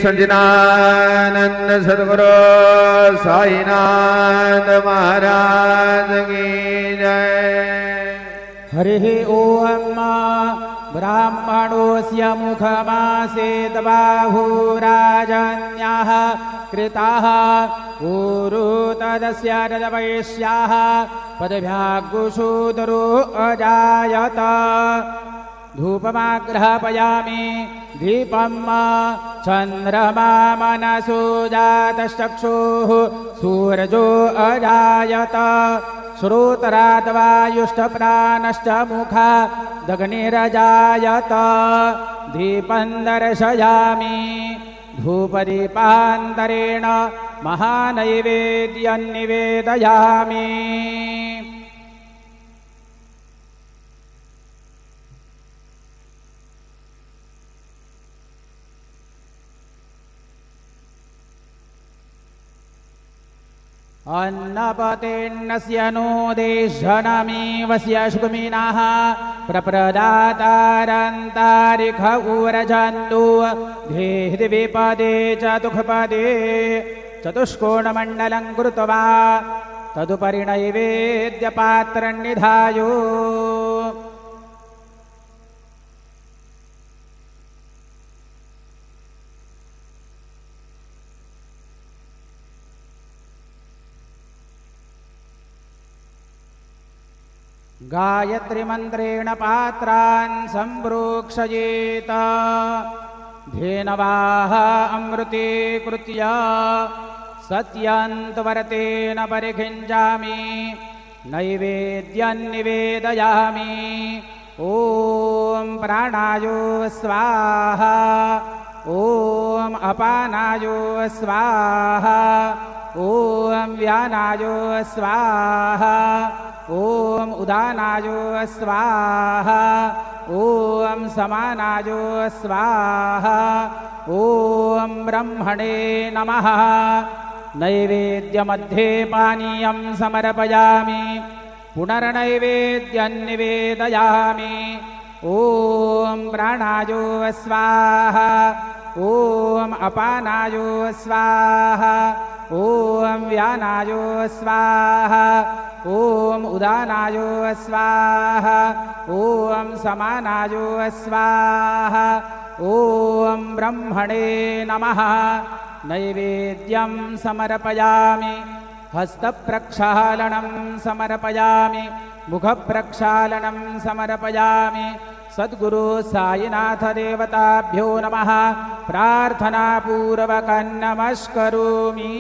सज्जनानंद सद्गुरु साईनाथ महाराज की जय। हरिः ओम। ब्राह्मणोऽस्य मुखमासेत बाहुराजन्याः कृताः ऊरु तदस्य रजवैश्याः पदभ्यागुषूदरो अजायत। धूपमाग्रहपयामि दीपं चन्द्रमा मनसो जातश्चक्षुः सूरजो अजायत। श्रोतरात् वायुष्टप्राणश्च मुखादग्निरजायत। दीपं दर्शयामि धूपदीपान्तरेण महानैवेद्यं निवेदयामि। अन्नपतेन्नस्य नो देशनमीवस्य शुकमिनः प्रप्रदातारन्तारिख उरजन्तु धेहि विपदे चतुःपदे चतुष्कोणमण्डलं कृत्वा तदुपरि नैवेद्यपात्रं निधायो। गायत्री मंत्रेण पात्रान् सम्प्रोक्षयेत। धेनवाः अमृतीकृत्य सत्यन्तवर्तेन परिखिञ्चामि नैवेद्यं निवेदयामि। ॐ प्राणायो स्वाहा ॐ अपानायो स्वाहा ॐ व्यानायो स्वाहा ॐ उदानायो स्वाहा ॐ समानायो स्वाहा ॐ ब्रह्मणे नमः। नैवेद्यमध्ये पानीयं समर्पयामि पुनर्नैवेद्यं निवेदयामि। ॐ प्राणायो स्वाहा ॐ अपानायो स्वाहा ॐ व्यानायो स्वाहा ॐ उदानायो स्वाहा ॐ समानायो स्वाहा ॐ ब्रह्मणे नमः। नैवेद्यं समर्पयामि हस्तप्रक्षालनं समर्पयामि मुखप्रक्षालनं समर्पयामि। सद्गुरु साईनाथ देवताभ्यो नमः। प्रार्थनापूर्वकं नमस्करोमि।